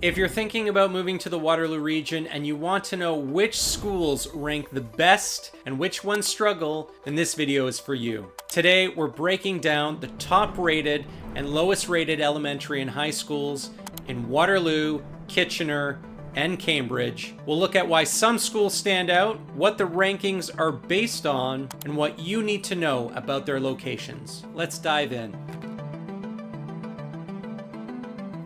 If you're thinking about moving to the Waterloo region and you want to know which schools rank the best and which ones struggle, then this video is for you. Today, we're breaking down the top rated and lowest rated elementary and high schools in Waterloo, Kitchener, and Cambridge. We'll look at why some schools stand out, what the rankings are based on, and what you need to know about their locations. Let's dive in.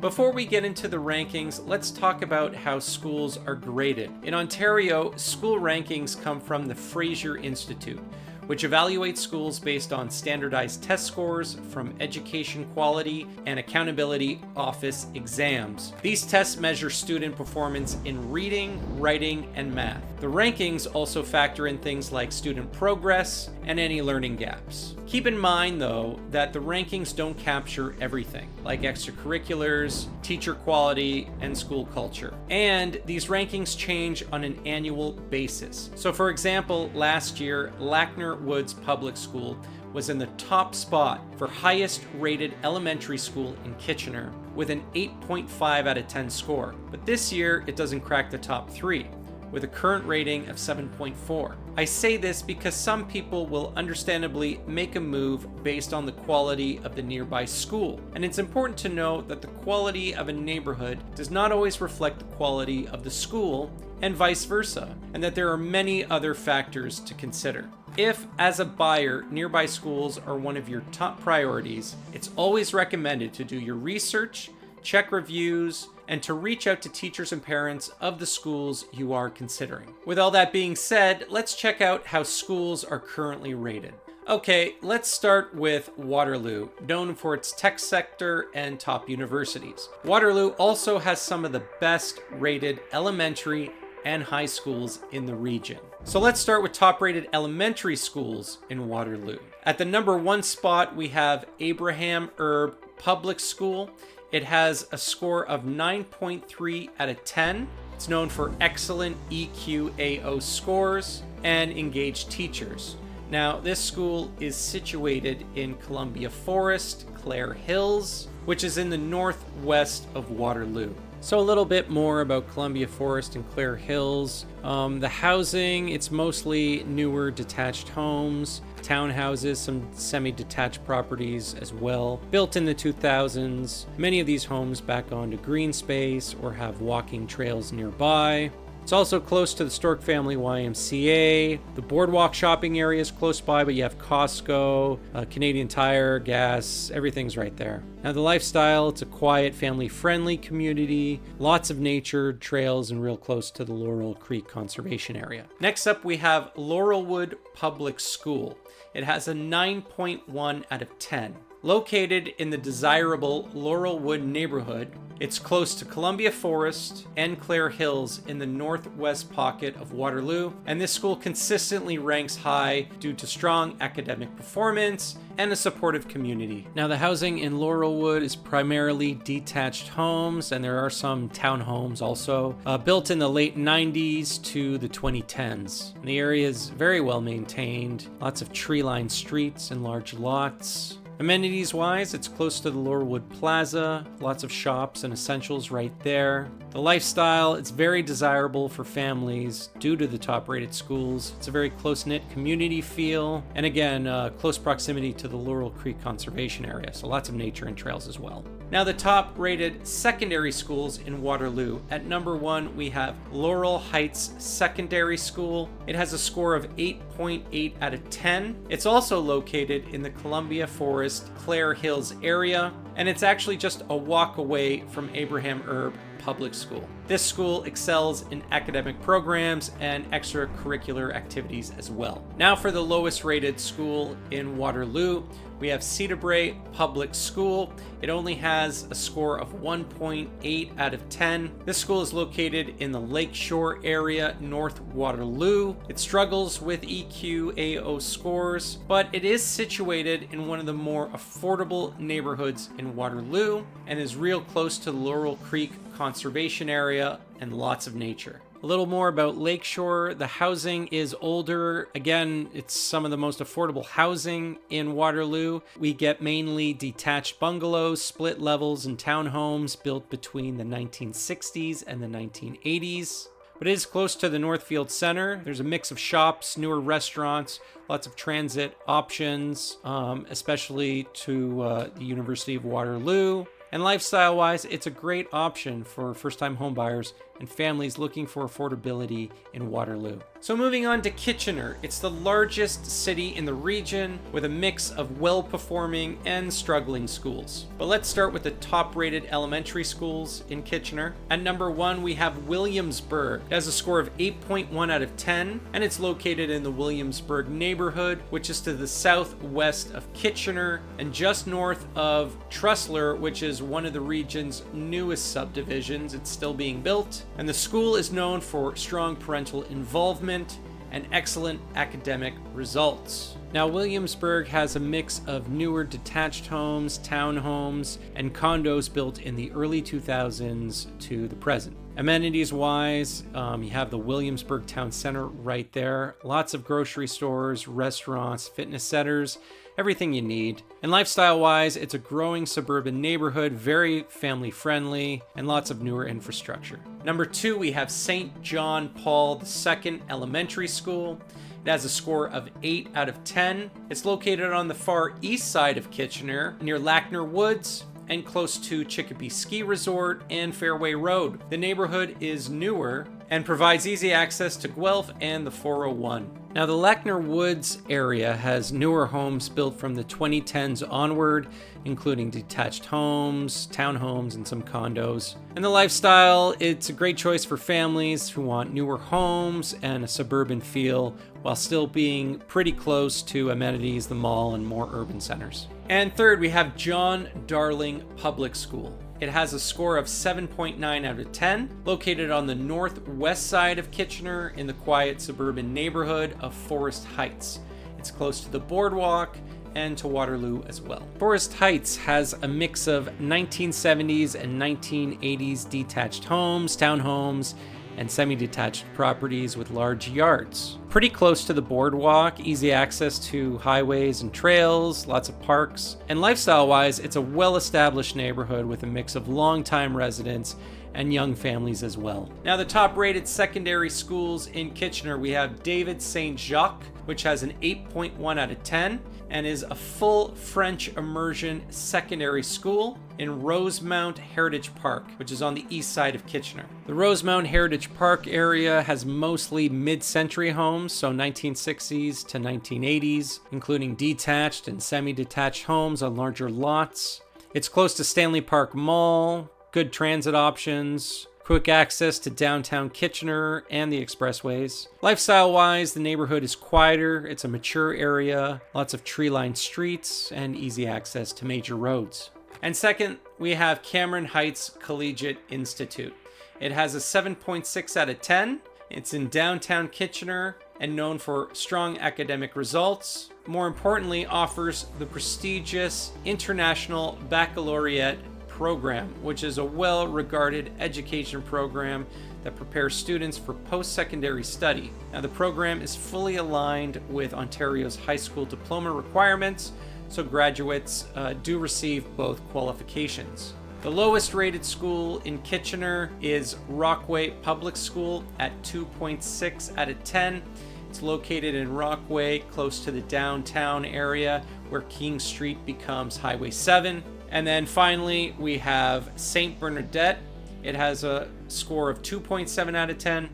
Before we get into the rankings, let's talk about how schools are graded. In Ontario, school rankings come from the Fraser Institute, which evaluates schools based on standardized test scores from Education Quality and Accountability Office exams. These tests measure student performance in reading, writing, and math. The rankings also factor in things like student progress and any learning gaps. Keep in mind, though, that the rankings don't capture everything, like extracurriculars, teacher quality, and school culture. And these rankings change on an annual basis. So for example, last year, Lackner Woods Public School was in the top spot for highest rated elementary school in Kitchener with an 8.5 out of 10 score. But this year, it doesn't crack the top 3 with a current rating of 7.4. I say this because some people will understandably make a move based on the quality of the nearby school. And it's important to know that the quality of a neighborhood does not always reflect the quality of the school, and vice versa, and that there are many other factors to consider. If, as a buyer, nearby schools are one of your top priorities, it's always recommended to do your research, check reviews, and to reach out to teachers and parents of the schools you are considering. With all that being said, let's check out how schools are currently rated. Okay, let's start with Waterloo, known for its tech sector and top universities. Waterloo also has some of the best rated elementary and high schools in the region. So let's start with top rated elementary schools in Waterloo. At the number 1 spot, we have Abraham Erb Public School. It has a score of 9.3 out of 10. It's known for excellent EQAO scores and engaged teachers. Now, this school is situated in Columbia Forest, Clare Hills, which is in the northwest of Waterloo. So a little bit more about Columbia Forest and Clare Hills. The housing, it's mostly newer detached homes, townhouses, some semi-detached properties as well. Built in the 2000s, many of these homes back onto green space or have walking trails nearby. It's also close to the Stork Family YMCA. The Boardwalk shopping area is close by, but you have Costco, Canadian Tire, gas, everything's right there. Now the lifestyle, it's a quiet, family-friendly community, lots of nature, trails, and real close to the Laurel Creek Conservation Area. Next up, we have Laurelwood Public School. It has a 9.1 out of 10. Located in the desirable Laurelwood neighborhood, it's close to Columbia Forest and Clare Hills in the northwest pocket of Waterloo, and this school consistently ranks high due to strong academic performance and a supportive community. Now, the housing in Laurelwood is primarily detached homes, and there are some townhomes also, built in the late 90s to the 2010s. And the area is very well maintained, lots of tree-lined streets and large lots. Amenities-wise, it's close to the Laurelwood Plaza, lots of shops and essentials right there. The lifestyle, it's very desirable for families due to the top-rated schools. It's a very close-knit community feel, and again, close proximity to the Laurel Creek Conservation Area, so lots of nature and trails as well. Now, the top-rated secondary schools in Waterloo. At number 1, we have Laurel Heights Secondary School. It has a score of 8.8 out of 10. It's also located in the Columbia Forest, Clare Hills area, and it's actually just a walk away from Abraham Erb Public School. This school excels in academic programs and extracurricular activities as well. Now for the lowest rated school in Waterloo, we have Cedarbrae Public School. It only has a score of 1.8 out of 10. This school is located in the Lakeshore area, North Waterloo. It struggles with EQAO scores, but it is situated in one of the more affordable neighborhoods in Waterloo and is real close to Laurel Creek Conservation Area and lots of nature. A little more about Lakeshore. The housing is older. Again, it's some of the most affordable housing in Waterloo. We get mainly detached bungalows, split levels, and townhomes built between the 1960s and the 1980s. But it is close to the Northfield Center. There's a mix of shops, newer restaurants, lots of transit options, especially to the University of Waterloo. And lifestyle-wise, it's a great option for first-time homebuyers and families looking for affordability in Waterloo. So moving on to Kitchener. It's the largest city in the region with a mix of well-performing and struggling schools. But let's start with the top-rated elementary schools in Kitchener. At number 1, we have Williamsburg. It has a score of 8.1 out of 10, and it's located in the Williamsburg neighborhood, which is to the southwest of Kitchener and just north of Trussler, which is one of the region's newest subdivisions. It's still being built. And the school is known for strong parental involvement and excellent academic results. Now, Williamsburg has a mix of newer detached homes, townhomes, and condos built in the early 2000s to the present. Amenities-wise, you have the Williamsburg Town Center right there. Lots of grocery stores, restaurants, fitness centers, everything you need. And lifestyle-wise, it's a growing suburban neighborhood, very family-friendly, and lots of newer infrastructure. Number 2, we have St. John Paul II Elementary School. It has a score of 8 out of 10. It's located on the far east side of Kitchener, near Lackner Woods, and close to Chicopee Ski Resort and Fairway Road. The neighborhood is newer and provides easy access to Guelph and the 401. Now, the Lackner Woods area has newer homes built from the 2010s onward, including detached homes, townhomes, and some condos. And the lifestyle, it's a great choice for families who want newer homes and a suburban feel while still being pretty close to amenities, the mall, and more urban centers. And third, we have John Darling Public School. It has a score of 7.9 out of 10, located on the northwest side of Kitchener in the quiet suburban neighborhood of Forest Heights. It's close to the boardwalk and to Waterloo as well. Forest Heights has a mix of 1970s and 1980s detached homes, townhomes, and semi-detached properties with large yards. Pretty close to the boardwalk, easy access to highways and trails, lots of parks. And lifestyle-wise, it's a well-established neighborhood with a mix of long-time residents and young families as well. Now, the top-rated secondary schools in Kitchener, we have David St. Jacques, which has an 8.1 out of 10 and is a full French immersion secondary school in Rosemount Heritage Park, which is on the east side of Kitchener. The Rosemount Heritage Park area has mostly mid-century homes, so 1960s to 1980s, including detached and semi-detached homes on larger lots. It's close to Stanley Park Mall, good transit options, quick access to downtown Kitchener and the expressways. Lifestyle-wise, the neighborhood is quieter, it's a mature area, lots of tree-lined streets, and easy access to major roads. And second, we have Cameron Heights Collegiate Institute. It has a 7.6 out of 10. It's in downtown Kitchener and known for strong academic results. More importantly, offers the prestigious International Baccalaureate program, which is a well-regarded education program that prepares students for post-secondary study. Now, the program is fully aligned with Ontario's high school diploma requirements, so graduates do receive both qualifications. The lowest rated school in Kitchener is Rockway Public School at 2.6 out of 10. It's located in Rockway, close to the downtown area where King Street becomes Highway 7. And then finally, we have St. Bernadette. It has a score of 2.7 out of 10.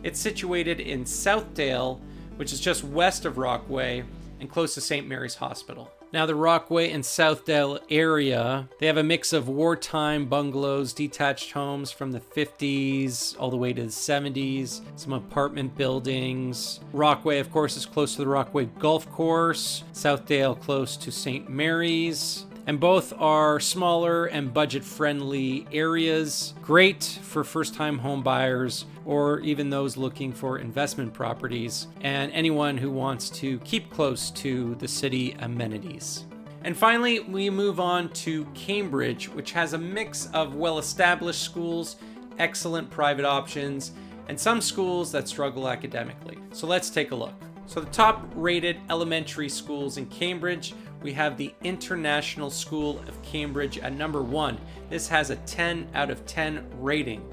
It's situated in Southdale, which is just west of Rockway and close to St. Mary's Hospital. Now, the Rockway and Southdale area, they have a mix of wartime bungalows, detached homes from the 50s all the way to the 70s, some apartment buildings. Rockway, of course, is close to the Rockway Golf Course, Southdale close to St. Mary's. And both are smaller and budget-friendly areas, great for first-time home buyers or even those looking for investment properties, and anyone who wants to keep close to the city amenities. And finally, we move on to Cambridge, which has a mix of well-established schools, excellent private options, and some schools that struggle academically. So let's take a look. So the top rated elementary schools in Cambridge, we have the International School of Cambridge at number 1. This has a 10 out of 10 rating.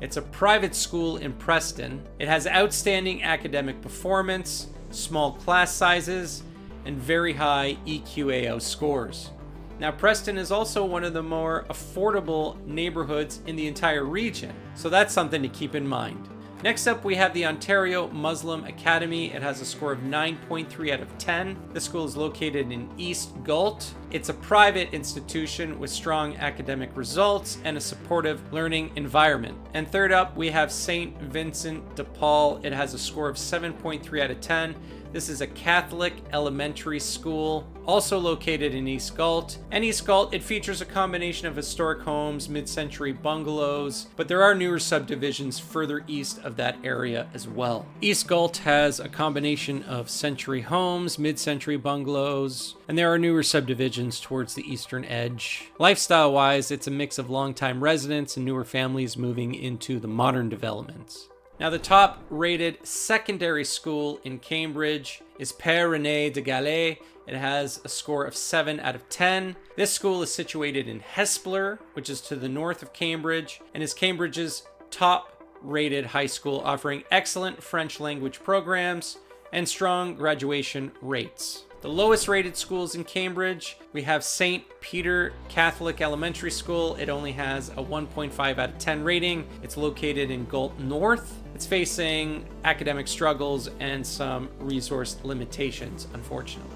It's a private school in Preston. It has outstanding academic performance, small class sizes, and very high EQAO scores. Now, Preston is also one of the more affordable neighborhoods in the entire region, so that's something to keep in mind. Next up, we have the Ontario Muslim Academy. It has a score of 9.3 out of 10. The school is located in East Galt. It's a private institution with strong academic results and a supportive learning environment. And third up, we have St. Vincent de Paul. It has a score of 7.3 out of 10. This is a Catholic elementary school, also located in East Galt. And East Galt, it features a combination of historic homes, mid-century bungalows, but there are newer subdivisions further east of that area as well. East Galt has a combination of century homes, mid-century bungalows, and there are newer subdivisions towards the eastern edge. Lifestyle-wise, it's a mix of longtime residents and newer families moving into the modern developments. Now, the top rated secondary school in Cambridge is Père René de Galais. It has a score of 7 out of 10. This school is situated in Hespeler, which is to the north of Cambridge, and is Cambridge's top rated high school, offering excellent French language programs and strong graduation rates. The lowest rated schools in Cambridge, we have St. Peter Catholic Elementary School. It only has a 1.5 out of 10 rating. It's located in Galt North. It's facing academic struggles and some resource limitations, unfortunately.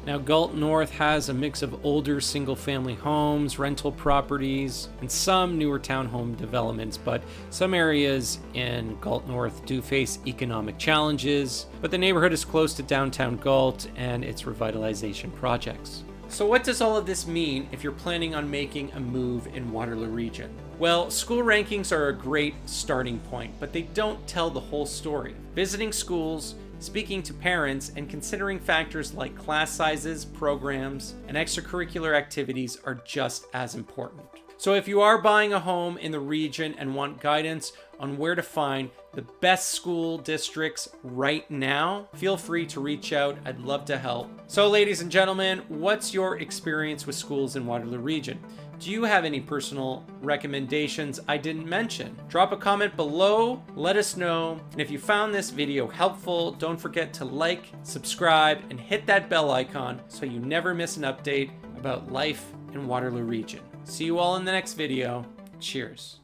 Now, Galt North has a mix of older single-family homes, rental properties, and some newer townhome developments, but some areas in Galt North do face economic challenges, but the neighborhood is close to downtown Galt and its revitalization projects. So what does all of this mean if you're planning on making a move in Waterloo Region? Well, school rankings are a great starting point, but they don't tell the whole story. Visiting schools, speaking to parents, and considering factors like class sizes, programs, and extracurricular activities are just as important. So if you are buying a home in the region and want guidance on where to find the best school districts right now, feel free to reach out. I'd love to help. So ladies and gentlemen, what's your experience with schools in Waterloo Region? Do you have any personal recommendations I didn't mention? Drop a comment below, let us know. And if you found this video helpful, don't forget to like, subscribe, and hit that bell icon so you never miss an update about life in Waterloo Region. See you all in the next video. Cheers.